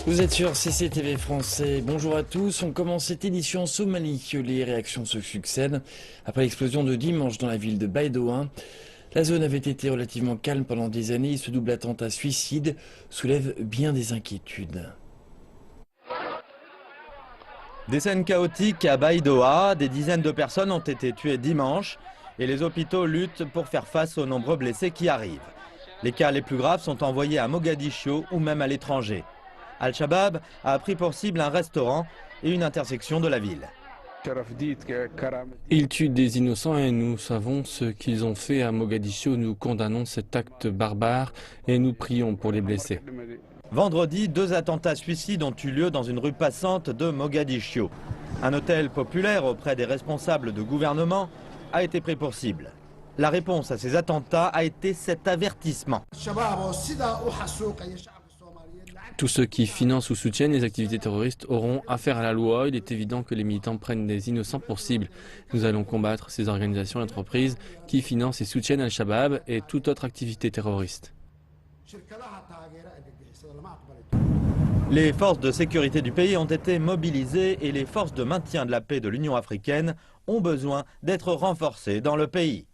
Vous êtes sur CCTV français, bonjour à tous. On commence cette édition en Somalie. Les réactions se succèdent. Après l'explosion de dimanche dans la ville de Baïdoa, la zone avait été relativement calme pendant des années. Ce double attentat suicide soulève bien des inquiétudes. Des scènes chaotiques à Baïdoa, des dizaines de personnes ont été tuées dimanche et les hôpitaux luttent pour faire face aux nombreux blessés qui arrivent. Les cas les plus graves sont envoyés à Mogadiscio ou même à l'étranger. Al-Shabaab a pris pour cible un restaurant et une intersection de la ville. Ils tuent des innocents et nous savons ce qu'ils ont fait à Mogadiscio. Nous condamnons cet acte barbare et nous prions pour les blessés. Vendredi, 2 attentats suicides ont eu lieu dans une rue passante de Mogadiscio. Un hôtel populaire auprès des responsables de gouvernement a été pris pour cible. La réponse à ces attentats a été cet avertissement. Tous ceux qui financent ou soutiennent les activités terroristes auront affaire à la loi. Il est évident que les militants prennent des innocents pour cible. Nous allons combattre ces organisations et entreprises qui financent et soutiennent Al-Shabaab et toute autre activité terroriste. Les forces de sécurité du pays ont été mobilisées et les forces de maintien de la paix de l'Union africaine ont besoin d'être renforcées dans le pays.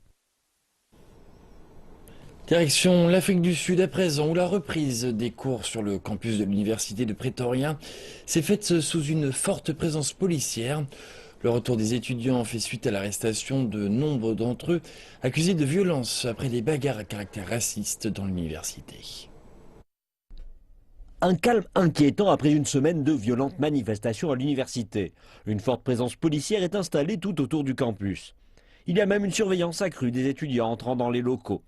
Direction l'Afrique du Sud à présent, où la reprise des cours sur le campus de l'université de Pretoria s'est faite sous une forte présence policière. Le retour des étudiants fait suite à l'arrestation de nombre d'entre eux accusés de violence après des bagarres à caractère raciste dans l'université. Un calme inquiétant après une semaine de violentes manifestations à l'université. Une forte présence policière est installée tout autour du campus. Il y a même une surveillance accrue des étudiants entrant dans les locaux.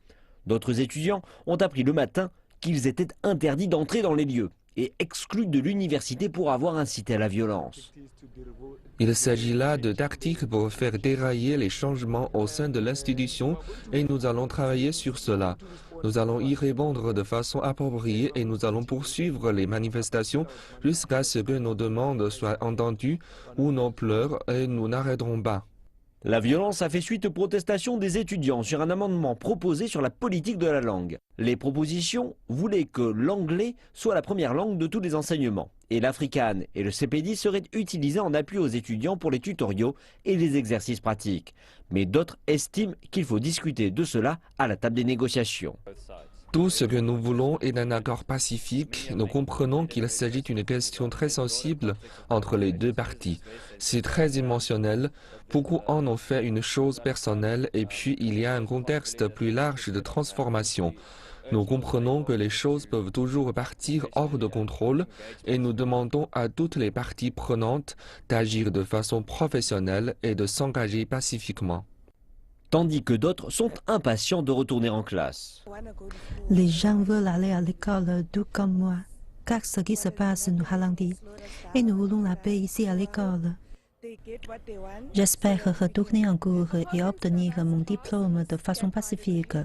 D'autres étudiants ont appris le matin qu'ils étaient interdits d'entrer dans les lieux et exclus de l'université pour avoir incité à la violence. Il s'agit là de tactiques pour faire dérailler les changements au sein de l'institution et nous allons travailler sur cela. Nous allons y répondre de façon appropriée et nous allons poursuivre les manifestations jusqu'à ce que nos demandes soient entendues ou nos pleurs et nous n'arrêterons pas. La violence a fait suite aux protestations des étudiants sur un amendement proposé sur la politique de la langue. Les propositions voulaient que l'anglais soit la première langue de tous les enseignements et l'afrikaans et le CPD seraient utilisés en appui aux étudiants pour les tutoriaux et les exercices pratiques. Mais d'autres estiment qu'il faut discuter de cela à la table des négociations. Tout ce que nous voulons est un accord pacifique. Nous comprenons qu'il s'agit d'une question très sensible entre les deux parties. C'est très émotionnel. Beaucoup en ont fait une chose personnelle et puis il y a un contexte plus large de transformation. Nous comprenons que les choses peuvent toujours partir hors de contrôle et nous demandons à toutes les parties prenantes d'agir de façon professionnelle et de s'engager pacifiquement. Tandis que d'autres sont impatients de retourner en classe. Les gens veulent aller à l'école, tout comme moi, car ce qui se passe nous ralentit et nous voulons la paix ici à l'école. J'espère retourner en cours et obtenir mon diplôme de façon pacifique,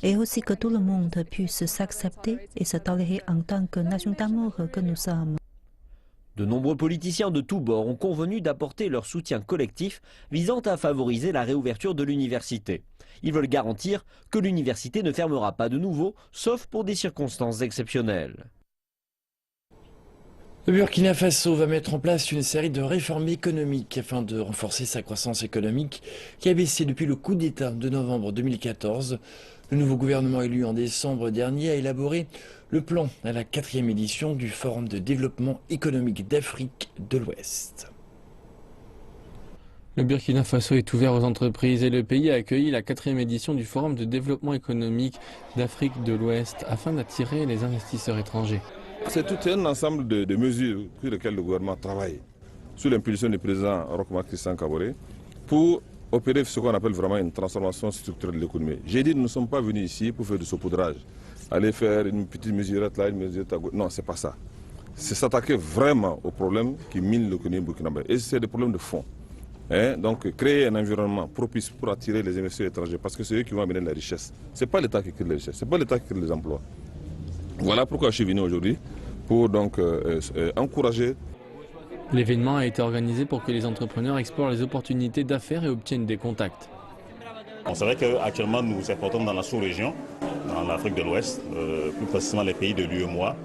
et aussi que tout le monde puisse s'accepter et se tolérer en tant que nation d'amour que nous sommes. De nombreux politiciens de tous bords ont convenu d'apporter leur soutien collectif visant à favoriser la réouverture de l'université. Ils veulent garantir que l'université ne fermera pas de nouveau, sauf pour des circonstances exceptionnelles. Le Burkina Faso va mettre en place une série de réformes économiques afin de renforcer sa croissance économique qui a baissé depuis le coup d'État de novembre 2014. Le nouveau gouvernement élu en décembre dernier a élaboré le plan à la 4e édition du Forum de développement économique d'Afrique de l'Ouest. Le Burkina Faso est ouvert aux entreprises et le pays a accueilli la 4e édition du Forum de développement économique d'Afrique de l'Ouest afin d'attirer les investisseurs étrangers. C'est tout un ensemble de mesures sur lesquelles le gouvernement travaille, sous l'impulsion du président Roch-Marc Christian Kaboré, pour opérer ce qu'on appelle vraiment une transformation structurelle de l'économie. J'ai dit, nous ne sommes pas venus ici pour faire du saupoudrage, aller faire une petite mesurette là, une mesurette à gauche. Non, c'est pas ça. C'est s'attaquer vraiment aux problèmes qui minent l'économie burkinabé. Et c'est des problèmes de fond. Donc, créer un environnement propice pour attirer les investisseurs étrangers, parce que c'est eux qui vont amener la richesse. Ce n'est pas l'État qui crée la richesse, ce n'est pas l'État qui crée les emplois. Voilà pourquoi je suis venu aujourd'hui, pour donc encourager. L'événement a été organisé pour que les entrepreneurs explorent les opportunités d'affaires et obtiennent des contacts. C'est vrai qu'actuellement nous exportons dans la sous-région dans l'Afrique de l'Ouest, plus précisément les pays de l'UEMOA.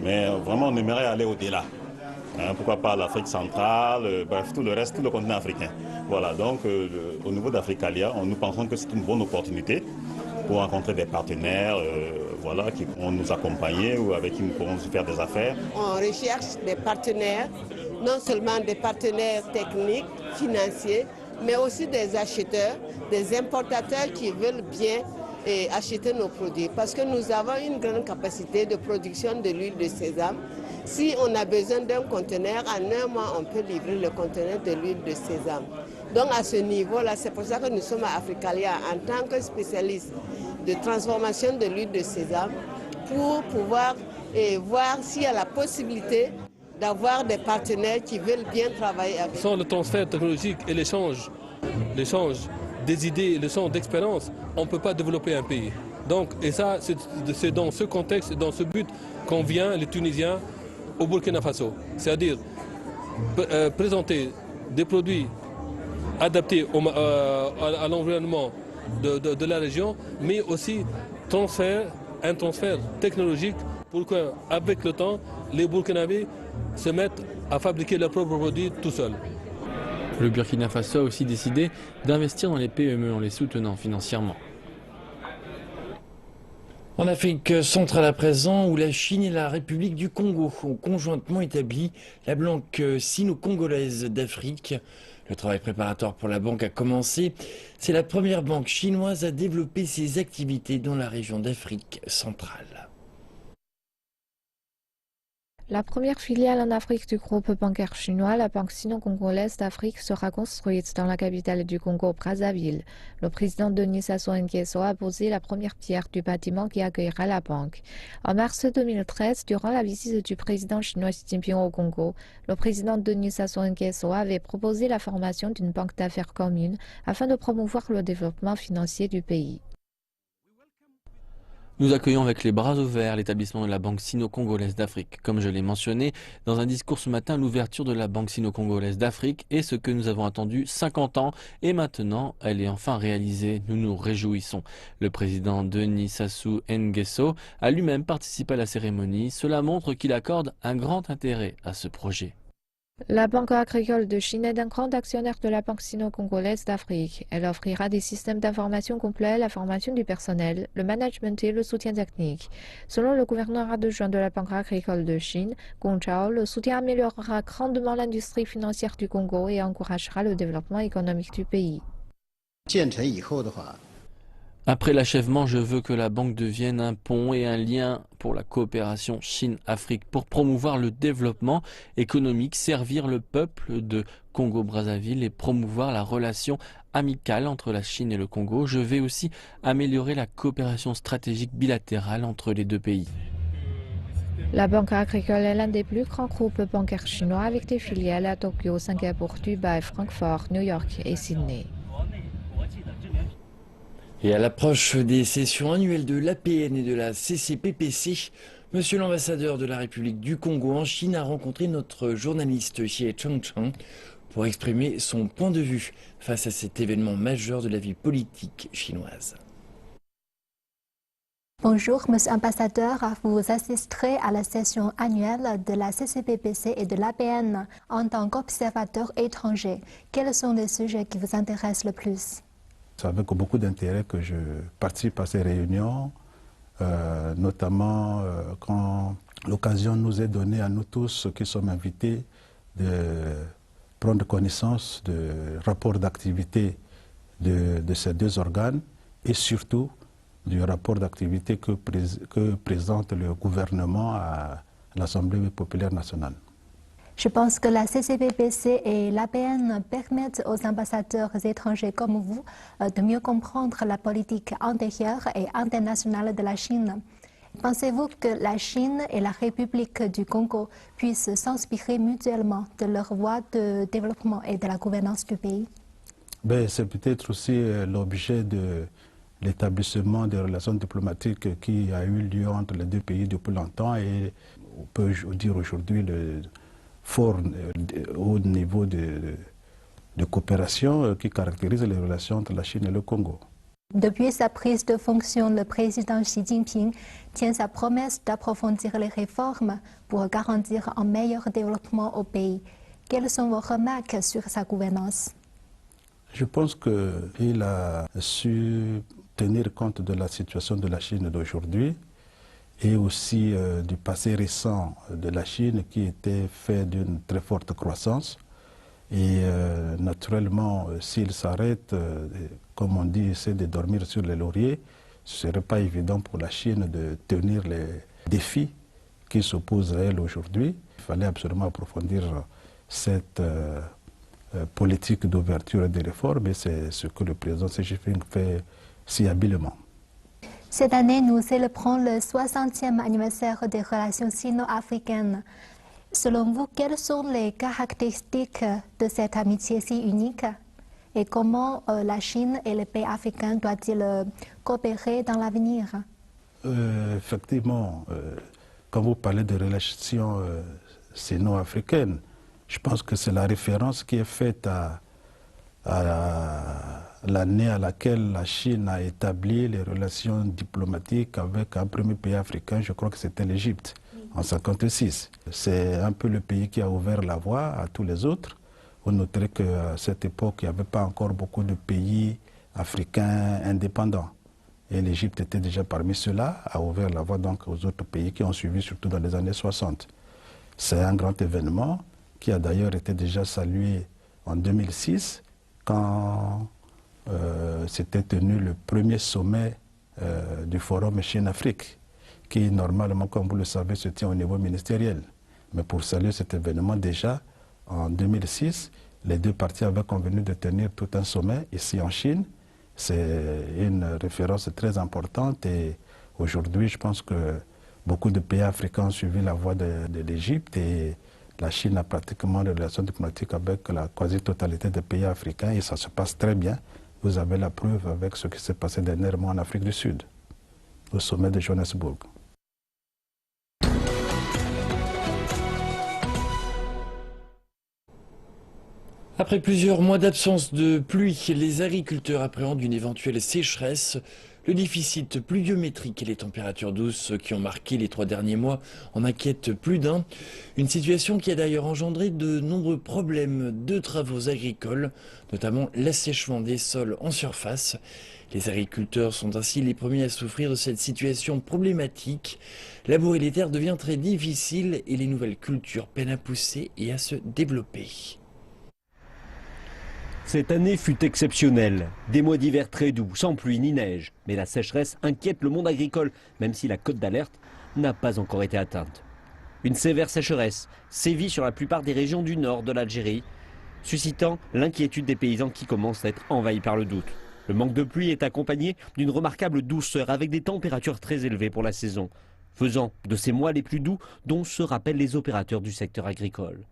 Mais vraiment, on aimerait aller au-delà. Pourquoi pas l'Afrique centrale, bref, tout le reste, tout le continent africain. Voilà, donc au niveau d'Africalia, nous pensons que c'est une bonne opportunité pour rencontrer des partenaires voilà, qui pourront nous accompagner ou avec qui nous pourrons faire des affaires. On recherche des partenaires, non seulement des partenaires techniques, financiers, mais aussi des acheteurs, des importateurs qui veulent bien acheter nos produits. Parce que nous avons une grande capacité de production de l'huile de sésame. Si on a besoin d'un conteneur, en un mois, on peut livrer le conteneur de l'huile de sésame. Donc à ce niveau-là, c'est pour ça que nous sommes à Africalia en tant que spécialistes de transformation de l'huile de sésame pour pouvoir voir s'il y a la possibilité d'avoir des partenaires qui veulent bien travailler avec. Sans le transfert technologique et l'échange des idées, l'échange d'expérience, on ne peut pas développer un pays. Donc, et ça, c'est dans ce contexte, dans ce but qu'on vient, les Tunisiens, au Burkina Faso. C'est-à-dire présenter des produits adaptés à l'environnement de la région, mais aussi un transfert technologique pour qu'avec le temps, les Burkinabés se mettent à fabriquer leurs propres produits tout seuls. Le Burkina Faso a aussi décidé d'investir dans les PME en les soutenant financièrement. En Afrique centrale à présent, où la Chine et la République du Congo ont conjointement établi la Banque sino-congolaise d'Afrique. Le travail préparatoire pour la banque a commencé. C'est la première banque chinoise à développer ses activités dans la région d'Afrique centrale. La première filiale en Afrique du groupe bancaire chinois, la Banque sino-congolaise d'Afrique, sera construite dans la capitale du Congo, Brazzaville. Le président Denis Sassou Nguesso a posé la première pierre du bâtiment qui accueillera la banque. En mars 2013, durant la visite du président chinois Xi Jinping au Congo, le président Denis Sassou Nguesso avait proposé la formation d'une banque d'affaires commune afin de promouvoir le développement financier du pays. Nous accueillons avec les bras ouverts l'établissement de la Banque sino-congolaise d'Afrique. Comme je l'ai mentionné dans un discours ce matin, l'ouverture de la Banque sino-congolaise d'Afrique est ce que nous avons attendu 50 ans et maintenant elle est enfin réalisée. Nous nous réjouissons. Le président Denis Sassou Nguesso a lui-même participé à la cérémonie. Cela montre qu'il accorde un grand intérêt à ce projet. La Banque agricole de Chine est un grand actionnaire de la Banque sino-congolaise d'Afrique. Elle offrira des systèmes d'information complets, la formation du personnel, le management et le soutien technique. Selon le gouverneur adjoint de la Banque agricole de Chine, Gong Chao, le soutien améliorera grandement l'industrie financière du Congo et encouragera le développement économique du pays. Après l'achèvement, je veux que la banque devienne un pont et un lien pour la coopération Chine-Afrique, pour promouvoir le développement économique, servir le peuple de Congo-Brazzaville et promouvoir la relation amicale entre la Chine et le Congo. Je vais aussi améliorer la coopération stratégique bilatérale entre les deux pays. La Banque agricole est l'un des plus grands groupes bancaires chinois avec des filiales à Tokyo, Singapour, Dubaï, Francfort, New York et Sydney. Et à l'approche des sessions annuelles de l'APN et de la CCPPC, Monsieur l'ambassadeur de la République du Congo en Chine a rencontré notre journaliste Xie Chengcheng pour exprimer son point de vue face à cet événement majeur de la vie politique chinoise. Bonjour, Monsieur l'ambassadeur. Vous assisterez à la session annuelle de la CCPPC et de l'APN en tant qu'observateur étranger. Quels sont les sujets qui vous intéressent le plus? C'est avec beaucoup d'intérêt que je participe à ces réunions, notamment quand l'occasion nous est donnée à nous tous qui sommes invités de prendre connaissance du rapport d'activité de ces deux organes et surtout du rapport d'activité que présente le gouvernement à l'Assemblée populaire nationale. Je pense que la CCPPC et l'APN permettent aux ambassadeurs étrangers comme vous de mieux comprendre la politique intérieure et internationale de la Chine. Pensez-vous que la Chine et la République du Congo puissent s'inspirer mutuellement de leur voie de développement et de la gouvernance du pays? C'est peut-être aussi l'objet de l'établissement des relations diplomatiques qui a eu lieu entre les deux pays depuis longtemps et on peut dire aujourd'hui le fort haut niveau de coopération qui caractérise les relations entre la Chine et le Congo. Depuis sa prise de fonction, le président Xi Jinping tient sa promesse d'approfondir les réformes pour garantir un meilleur développement au pays. Quelles sont vos remarques sur sa gouvernance? Je pense qu'il a su tenir compte de la situation de la Chine d'aujourd'hui et aussi du passé récent de la Chine qui était fait d'une très forte croissance. Et naturellement, s'il s'arrête, comme on dit, essaie de dormir sur les lauriers, ce ne serait pas évident pour la Chine de tenir les défis qui s'opposent à elle aujourd'hui. Il fallait absolument approfondir cette politique d'ouverture et de réforme, et c'est ce que le président Xi Jinping fait si habilement. Cette année, nous célébrons le 60e anniversaire des relations sino-africaines. Selon vous, quelles sont les caractéristiques de cette amitié si unique et comment la Chine et les pays africains doivent-ils coopérer dans l'avenir? Effectivement, quand vous parlez de relations sino-africaines, je pense que c'est la référence qui est faite à l'année à laquelle la Chine a établi les relations diplomatiques avec un premier pays africain, je crois que c'était l'Égypte, en 1956. C'est un peu le pays qui a ouvert la voie à tous les autres. Vous noterez qu'à cette époque, il n'y avait pas encore beaucoup de pays africains indépendants. Et l'Égypte était déjà parmi ceux-là, a ouvert la voie donc aux autres pays qui ont suivi, surtout dans les années 60. C'est un grand événement qui a d'ailleurs été déjà salué en 2006, quand s'était tenu le premier sommet du Forum Chine-Afrique, qui normalement, comme vous le savez, se tient au niveau ministériel. Mais pour saluer cet événement, déjà, en 2006, les deux parties avaient convenu de tenir tout un sommet ici en Chine. C'est une référence très importante et aujourd'hui, je pense que beaucoup de pays africains ont suivi la voie de l'Égypte et la Chine a pratiquement des relations diplomatiques avec la quasi-totalité des pays africains et ça se passe très bien. Vous avez la preuve avec ce qui s'est passé dernièrement en Afrique du Sud, au sommet de Johannesburg. Après plusieurs mois d'absence de pluie, les agriculteurs appréhendent une éventuelle sécheresse. Le déficit pluviométrique et les températures douces qui ont marqué les 3 derniers mois en inquiètent plus d'un. Une situation qui a d'ailleurs engendré de nombreux problèmes de travaux agricoles, notamment l'assèchement des sols en surface. Les agriculteurs sont ainsi les premiers à souffrir de cette situation problématique. Labourer les terres devient très difficile et les nouvelles cultures peinent à pousser et à se développer. Cette année fut exceptionnelle. Des mois d'hiver très doux, sans pluie ni neige. Mais la sécheresse inquiète le monde agricole, même si la cote d'alerte n'a pas encore été atteinte. Une sévère sécheresse sévit sur la plupart des régions du nord de l'Algérie, suscitant l'inquiétude des paysans qui commencent à être envahis par le doute. Le manque de pluie est accompagné d'une remarquable douceur avec des températures très élevées pour la saison, faisant de ces mois les plus doux dont se rappellent les opérateurs du secteur agricole.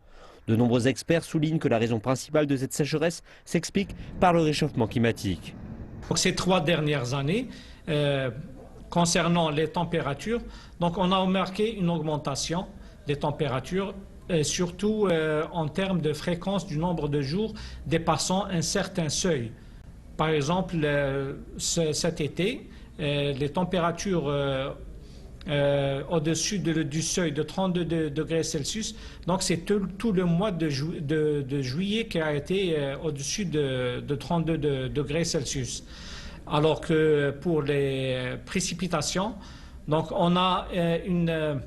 De nombreux experts soulignent que la raison principale de cette sécheresse s'explique par le réchauffement climatique. Donc ces 3 dernières années, concernant les températures, donc on a remarqué une augmentation des températures, surtout en termes de fréquence du nombre de jours dépassant un certain seuil. Par exemple, cet été, les températures au-dessus du seuil de 32 degrés Celsius. Donc c'est tout le mois de juillet qui a été au-dessus de 32 degrés Celsius. Alors que pour les précipitations, donc on a une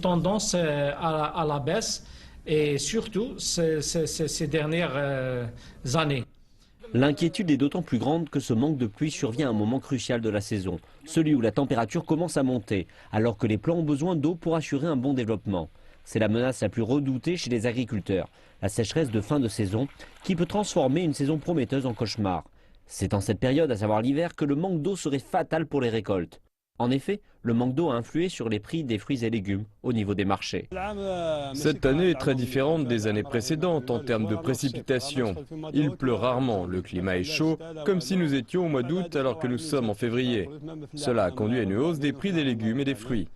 tendance à la baisse et surtout ces dernières années. L'inquiétude est d'autant plus grande que ce manque de pluie survient à un moment crucial de la saison, celui où la température commence à monter, alors que les plants ont besoin d'eau pour assurer un bon développement. C'est la menace la plus redoutée chez les agriculteurs, la sécheresse de fin de saison, qui peut transformer une saison prometteuse en cauchemar. C'est en cette période, à savoir l'hiver, que le manque d'eau serait fatal pour les récoltes. En effet, le manque d'eau a influé sur les prix des fruits et légumes au niveau des marchés. Cette année est très différente des années précédentes en termes de précipitations. Il pleut rarement, le climat est chaud, comme si nous étions au mois d'août alors que nous sommes en février. Cela a conduit à une hausse des prix des légumes et des fruits.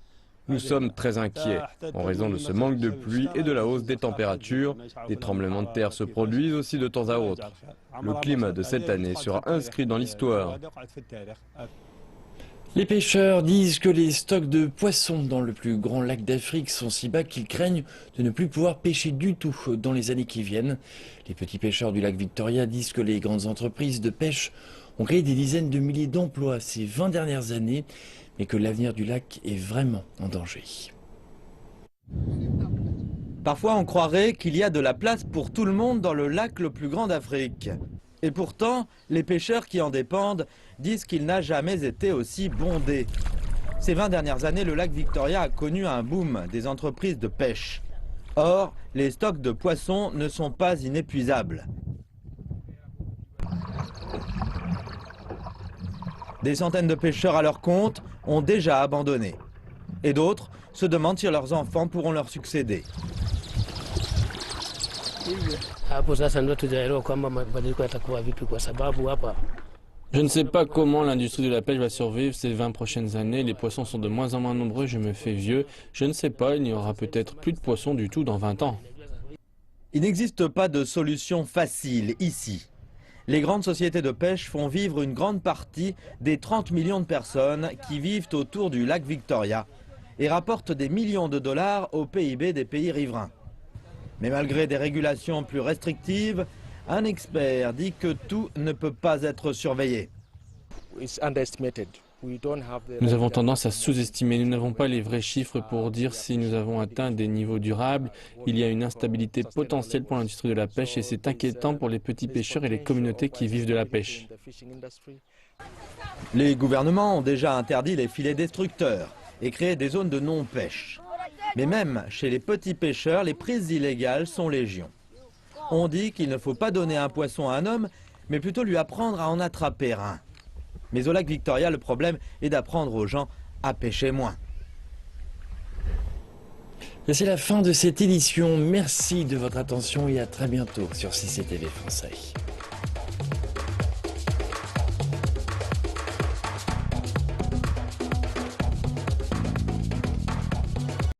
Nous sommes très inquiets en raison de ce manque de pluie et de la hausse des températures. Des tremblements de terre se produisent aussi de temps à autre. Le climat de cette année sera inscrit dans l'histoire. Les pêcheurs disent que les stocks de poissons dans le plus grand lac d'Afrique sont si bas qu'ils craignent de ne plus pouvoir pêcher du tout dans les années qui viennent. Les petits pêcheurs du lac Victoria disent que les grandes entreprises de pêche ont créé des dizaines de milliers d'emplois ces 20 dernières années, mais que l'avenir du lac est vraiment en danger. Parfois, on croirait qu'il y a de la place pour tout le monde dans le lac le plus grand d'Afrique. Et pourtant, les pêcheurs qui en dépendent disent qu'il n'a jamais été aussi bondé. Ces 20 dernières années, le lac Victoria a connu un boom des entreprises de pêche. Or, les stocks de poissons ne sont pas inépuisables. Des centaines de pêcheurs à leur compte ont déjà abandonné. Et d'autres se demandent si leurs enfants pourront leur succéder. Je ne sais pas comment l'industrie de la pêche va survivre ces 20 prochaines années. Les poissons sont de moins en moins nombreux, je me fais vieux. Je ne sais pas, il n'y aura peut-être plus de poissons du tout dans 20 ans. Il n'existe pas de solution facile ici. Les grandes sociétés de pêche font vivre une grande partie des 30 millions de personnes qui vivent autour du lac Victoria et rapportent des millions de dollars au PIB des pays riverains. Mais malgré des régulations plus restrictives, un expert dit que tout ne peut pas être surveillé. Nous avons tendance à sous-estimer. Nous n'avons pas les vrais chiffres pour dire si nous avons atteint des niveaux durables. Il y a une instabilité potentielle pour l'industrie de la pêche et c'est inquiétant pour les petits pêcheurs et les communautés qui vivent de la pêche. Les gouvernements ont déjà interdit les filets destructeurs et créé des zones de non-pêche. Mais même chez les petits pêcheurs, les prises illégales sont légion. On dit qu'il ne faut pas donner un poisson à un homme, mais plutôt lui apprendre à en attraper un. Mais au lac Victoria, le problème est d'apprendre aux gens à pêcher moins. Et c'est la fin de cette édition. Merci de votre attention et à très bientôt sur CCTV Français.